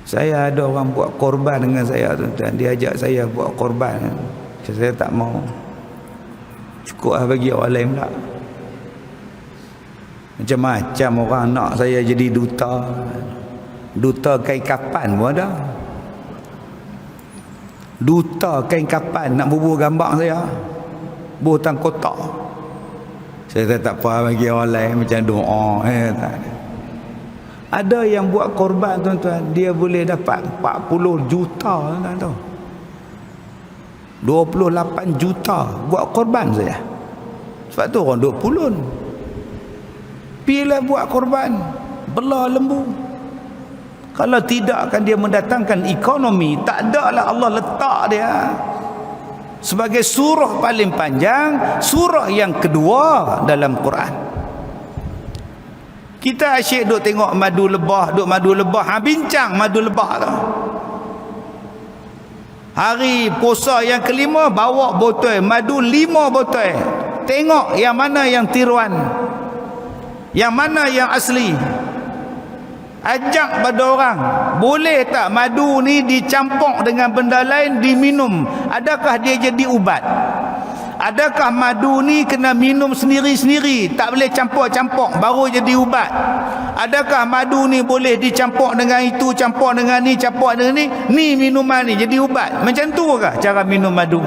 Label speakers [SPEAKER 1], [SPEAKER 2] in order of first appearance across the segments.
[SPEAKER 1] Saya ada orang buat korban dengan saya, tuan-tuan. Dia ajak saya buat korban. Saya tak mau. Cukup lah bagi orang lain pula. Macam-macam orang nak saya jadi duta. Duta kain kapan pun ada. Duta kain kapan nak bubuh gambar saya. Buatan kotak. Saya tak apa bagi orang lain macam doa. Tak. Ada yang buat korban, tuan-tuan. Dia boleh dapat 40 juta, tuan-tuan tahu. 28 juta buat korban saja. Sebab tu orang duk pulun. Pilih buat korban, belah lembu. Kalau tidak akan dia mendatangkan ekonomi. Tak ada lah Allah letak dia sebagai surah paling panjang, surah yang kedua dalam Quran. Kita asyik duk tengok madu lebah, bincang madu lebah tu. Hari puasa yang kelima bawa botol madu 5 botol. Tengok yang mana yang tiruan, yang mana yang asli. Ajak pada orang, boleh tak madu ni dicampur dengan benda lain diminum? Adakah dia jadi ubat? Adakah madu ni kena minum sendiri-sendiri, tak boleh campur-campur baru jadi ubat? Adakah madu ni boleh dicampur dengan itu, campur dengan ni, campur dengan ni minuman ni jadi ubat? Macam tu kah cara minum madu?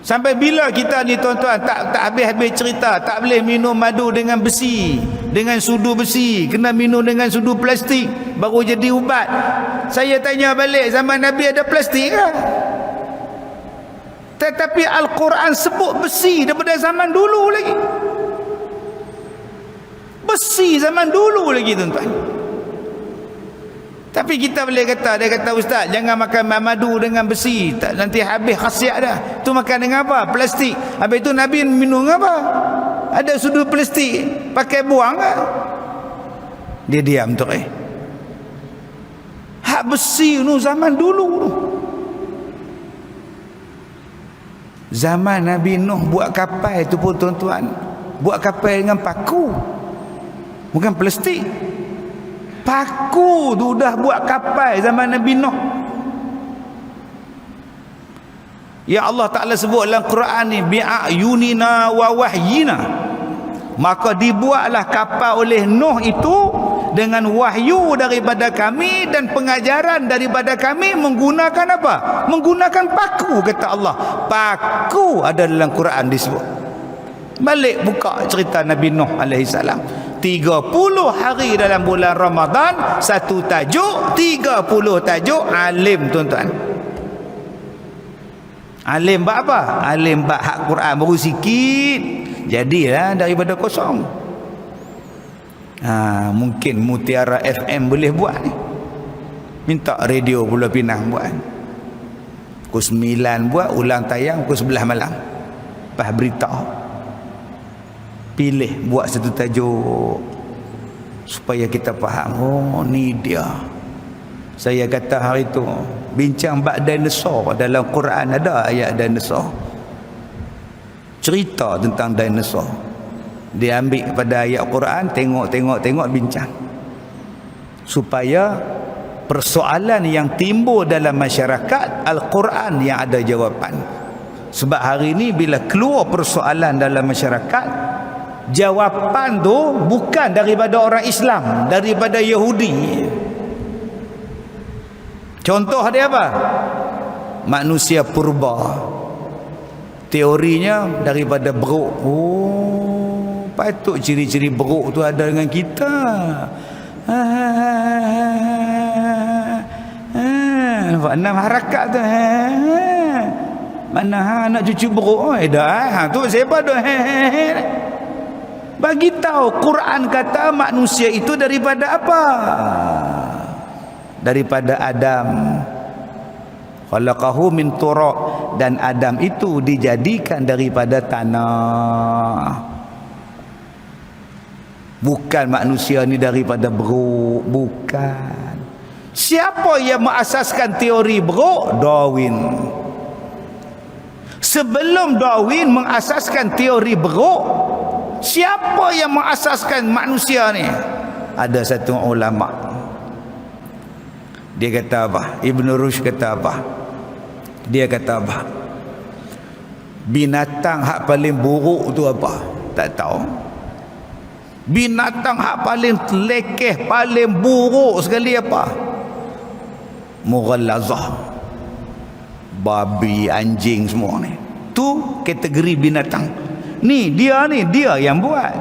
[SPEAKER 1] Sampai bila kita ni, tuan-tuan, tak habis-habis cerita, tak boleh minum madu dengan besi, dengan sudu besi, kena minum dengan sudu plastik baru jadi ubat. Saya tanya balik, zaman Nabi ada plastik ke? Tetapi Al-Quran sebut besi daripada zaman dulu lagi. Besi zaman dulu lagi, tuan-tuan. Tapi kita boleh kata, dia kata, ustaz, jangan makan madu dengan besi, tak, nanti habis khasiat dah. Tu makan dengan apa? Plastik. Habis tu Nabi minum apa? Ada sudut plastik, pakai buang ke? Dia diam tu. Hak besi tu zaman dulu tu. Zaman Nabi Nuh buat kapal tu pun, tuan-tuan, buat kapal dengan paku, bukan plastik. Paku tu dah buat kapal zaman Nabi Nuh. Ya Allah Ta'ala sebut dalam Quran ni, bi'ayunina wa wahyina. Maka dibuatlah kapal oleh Nuh itu dengan wahyu daripada kami dan pengajaran daripada kami menggunakan apa? Menggunakan paku, kata Allah. Paku ada dalam Quran disebut. Balik buka cerita Nabi Nuh alaihi salam. 30 hari dalam bulan Ramadan, satu tajuk, 30 tajuk alim, tuan-tuan. Alim bab apa? Alim bab hak Quran baru sikit. Jadilah daripada kosong. Mungkin Mutiara FM boleh buat ni. Minta radio Pulau Pinang buat. Pukul 9 buat, ulang tayang pukul 11 malam. Lepas berita. Pilih buat satu tajuk supaya kita faham. Oh, ni dia. Saya kata hari tu, bincang bab dinosaur. Dalam Quran ada ayat dinosaur, cerita tentang dinosaur. Dia ambil pada ayat Quran, tengok, bincang, supaya persoalan yang timbul dalam masyarakat, Al-Quran yang ada jawapan. Sebab hari ini bila keluar persoalan dalam masyarakat, jawapan tu bukan daripada orang Islam, daripada Yahudi. Contoh dia apa? Manusia purba. Teorinya daripada beruk. Oh, patut ciri-ciri beruk tu ada dengan kita. Nampak 6 harakat tu. Mana nak cucu beruk? Dah. Tu siapa tu? Bagi tahu Quran kata manusia itu daripada apa? Daripada Adam. Khalaqahu min turab, dan Adam itu dijadikan daripada tanah. Bukan manusia ni daripada beruk, bukan. Siapa yang mengasaskan teori beruk? Darwin. Sebelum Darwin mengasaskan teori beruk, siapa yang mengasaskan manusia ni? Ada satu ulama Dia kata apa? Ibn Rushd kata apa? Dia kata apa? Binatang hak paling buruk tu apa? Tak tahu. Binatang hak paling lekeh, paling buruk sekali apa? Mughallazah. Babi, anjing semua ni. Tu kategori binatang. Ni dia yang buat.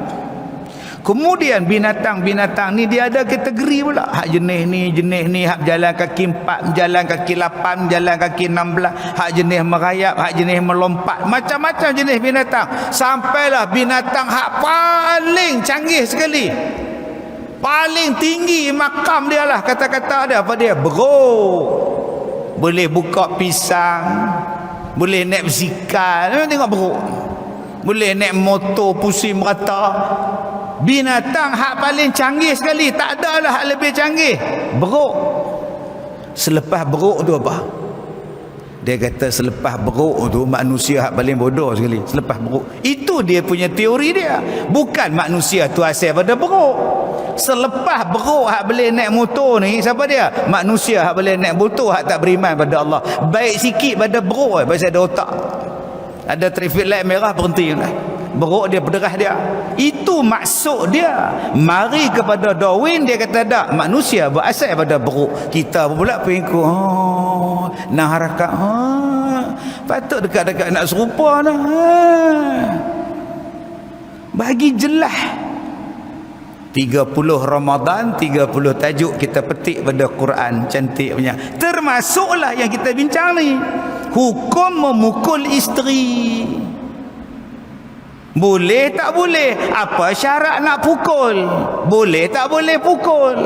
[SPEAKER 1] Kemudian binatang-binatang ni dia ada kategori pula. Hak jenis ni, hak jalan kaki 4, jalan kaki 8, jalan kaki 16, hak jenis merayap, hak jenis melompat, macam-macam jenis binatang. Sampailah binatang hak paling canggih sekali, paling tinggi makam dia lah, kata-kata dia apa dia? Beruk. Boleh buka pisang, boleh naik basikal. Memang tengok beruk. Boleh naik motor pusing merata. Binatang hak paling canggih sekali, tak ada lah hak lebih canggih. Beruk. Selepas beruk tu apa? Dia kata selepas beruk tu manusia hak paling bodoh sekali. Selepas beruk. Itu dia punya teori dia. Bukan manusia tu asal pada beruk. Selepas beruk hak boleh naik motor ni, siapa dia? Manusia hak boleh naik motor hak tak beriman pada Allah. Baik sikit pada beruk pasal ada otak. Ada traffic light merah berhenti lah. Beruk dia berderah dia. Itu maksud dia. Mari kepada Darwin, dia kata tak, manusia berasal pada beruk. Kita pula pengikut nak harakat patut dekat-dekat nak serupa dah. Bagi jelas 30 Ramadan 30 tajuk kita petik pada Quran cantik punya. Termasuklah yang kita bincang ni, hukum memukul isteri. Boleh tak boleh? Apa syarat nak pukul? Boleh tak boleh pukul?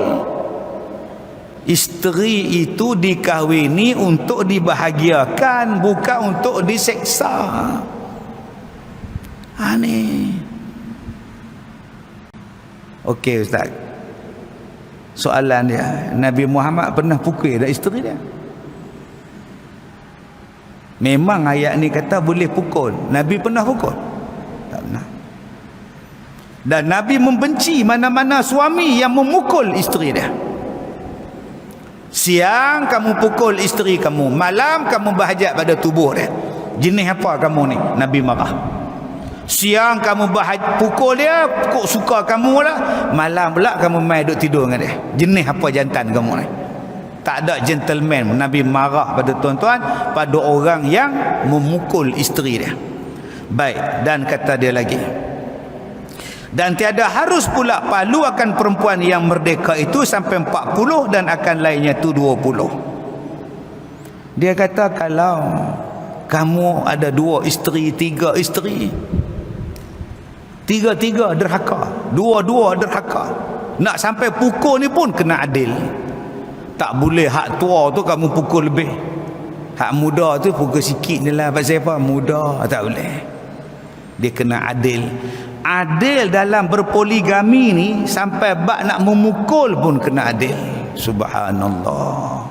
[SPEAKER 1] Isteri itu dikahwini untuk dibahagiakan, bukan untuk diseksa. Ni. Okey Ustaz. Soalan dia, Nabi Muhammad pernah pukul tak isteri dia? Memang ayat ni kata boleh pukul. Nabi pernah pukul? Tak pernah. Dan Nabi membenci mana-mana suami yang memukul isteri dia. Siang kamu pukul isteri kamu, malam kamu bahajat pada tubuh dia. Jenis apa kamu ni? Nabi marah. Siang kamu pukul dia, kok suka kamu lah. Malam pula kamu main duduk tidur dengan dia. Jenis apa jantan kamu ni? Tak ada gentleman. Nabi marah pada tuan-tuan, pada orang yang memukul isteri dia. Baik, dan kata dia lagi, dan tiada harus pula palu akan perempuan yang merdeka itu sampai 40 dan akan lainnya itu 20. Dia kata kalau kamu ada 2 isteri, 3 isteri, 3 derhaka, 2 derhaka, nak sampai pukul ni pun kena adil. Tak boleh hak tua tu kamu pukul lebih, hak muda tu pukul sikit ni lah. Pasal apa? Muda. Tak boleh. Dia kena adil. Adil dalam berpoligami ni, sampai bak nak memukul pun kena adil. Subhanallah.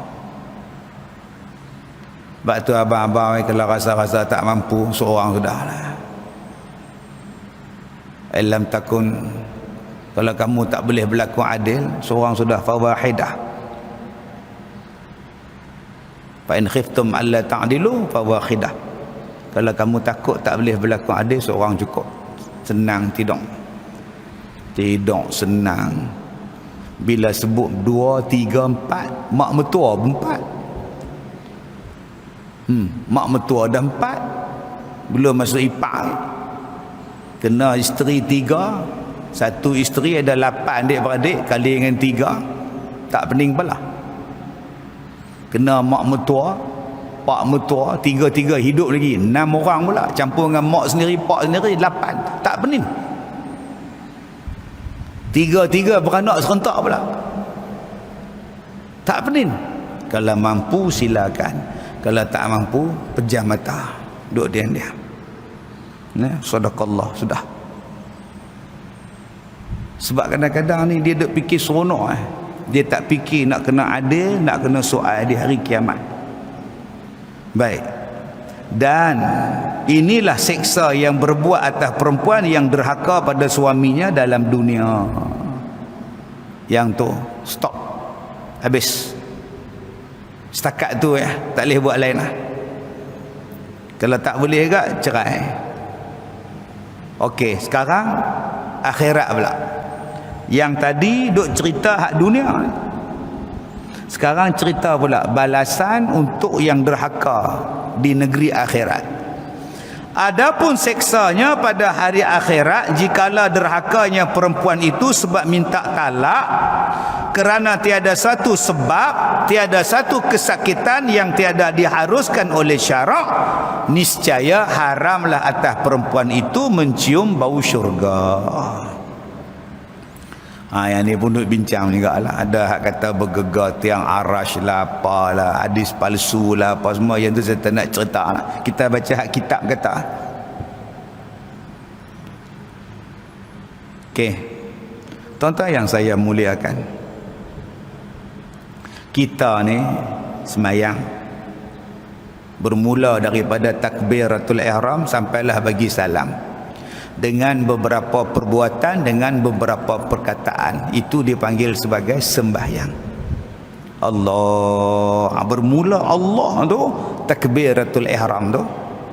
[SPEAKER 1] Bak tu abang-abang kalau rasa-rasa tak mampu, seorang sudah lah. Alam takun, kalau kamu tak boleh berlaku adil, seorang sudah fawahidah. Fa in khiftum alla ta'dilu fawahidah. Kalau kamu takut tak boleh berlaku adil, seorang cukup. Senang tidak? Tidak senang. Bila sebut 2, 3, 4, mak mertua pun 4. Mak mertua dah 4, belum masuk ipar. Kena isteri 3, satu isteri ada 8 adik-beradik, kali dengan 3, tak pening pula. Kena mak mertua, pak mertua, 3 hidup lagi, 6 orang pula, campur dengan mak sendiri, pak sendiri, 8, tak pening. 3 beranak serentak pula, tak pening. Kalau mampu silakan, kalau tak mampu pejam mata, duduk diam-diam. Sadaqallah, sudah. Sebab kadang-kadang ni dia duk fikir seronok, dia tak fikir nak kena adil, nak kena soal di hari kiamat. Baik. Dan inilah seksa yang berbuat atas perempuan yang derhaka pada suaminya dalam dunia. Yang tu stop, habis. Setakat tu ya, tak boleh buat lain lah. Kalau tak boleh juga, cerai. Okey, sekarang akhirat pula. Yang tadi duk cerita hak dunia, sekarang cerita pula balasan untuk yang derhaka di negeri akhirat. Adapun seksanya pada hari akhirat, jikalau derhakanya perempuan itu sebab minta talak kerana tiada satu sebab, tiada satu kesakitan yang tiada diharuskan oleh syarak, niscaya haramlah atas perempuan itu mencium bau syurga. Yang ni pun duk bincang juga lah. Ada hak kata bergegar tiang arash lah, apalah, hadis palsu lah, apa semua. Yang tu saya tak nak cerita lah. Kita baca hak kitab kata. Okey, tuan-tuan yang saya muliakan, kita ni semayang bermula daripada takbiratul ihram sampailah bagi salam, dengan beberapa perbuatan, dengan beberapa perkataan. Itu dipanggil sebagai sembahyang. Allah, bermula Allah tu takbiratul ihram tu,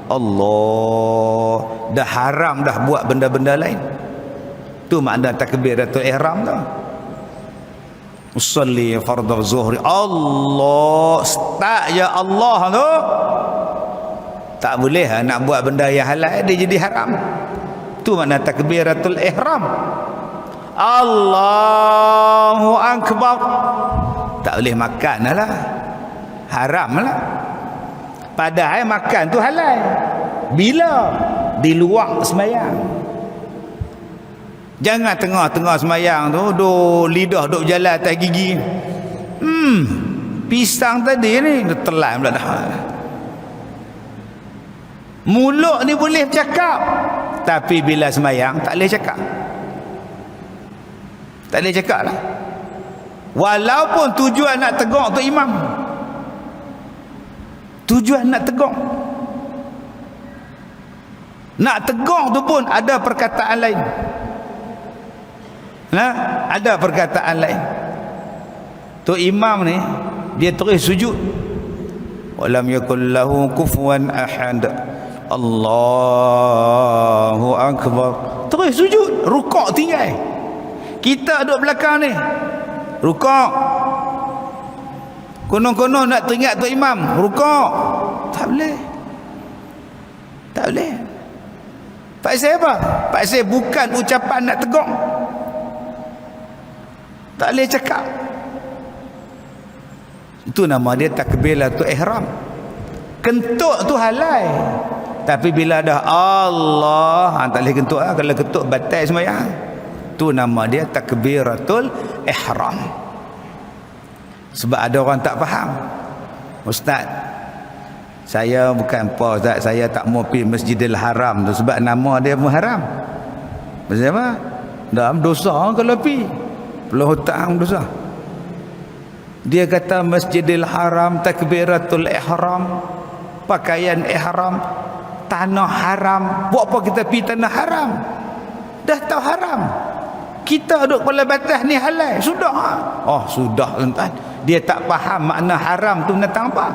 [SPEAKER 1] Allah, dah haram dah buat benda-benda lain. Tu makna takbiratul ihram tu. Usalli fardhu zuhri, Allah, start ya Allah tu. Tak boleh nak buat benda yang halal dia jadi haram. Tu makna takbiratul ihram. Allahu akbar. Tak boleh makan lah, haram lah. Padahal makan tu halal bila di luar sembahyang. Jangan tengah-tengah sembahyang tu lidah duk berjalan atas gigi. Pisang tadi ni dia telan pula dah. Mulut ni boleh cakap, tapi bila sembahyang tak boleh cakap. Tak boleh cakap lah. Walaupun tujuan nak tegur tu imam, tujuan nak tegur, nak tegur tu pun ada perkataan lain. Ada perkataan lain. Tu imam ni dia terus sujud. Walam yakul lahu kufuwan ahad. Allahu akbar. Terus sujud, rukuk tinggal. Kita duduk belakang ni rukuk, konon-konon nak teringat tu imam rukuk. Tak boleh, tak boleh. Pasal apa? Pasal bukan ucapan nak tegur. Tak boleh cakap. Itu nama dia takbiratul ihram. Kentut tu halal, tapi bila dah Allah, tak boleh kentut lah. Kalau kentut batal sembahyang. Tu nama dia takbiratul ihram. Sebab ada orang tak faham. Ustaz, saya bukan apa Ustaz, saya tak mau pergi Masjidil Haram tu sebab nama dia muharam. Maksudnya apa? Dalam dosa kalau pergi, peluh hutang dosa. Dia kata Masjidil Haram, takbiratul ihram, pakaian ihram, tanah haram. Buat apa kita pergi tanah haram? Dah tahu haram. Kita duduk kepala batas ni halal. Sudah. Oh, sudah tuan-tuan. Dia tak faham makna haram tu mendatang apa.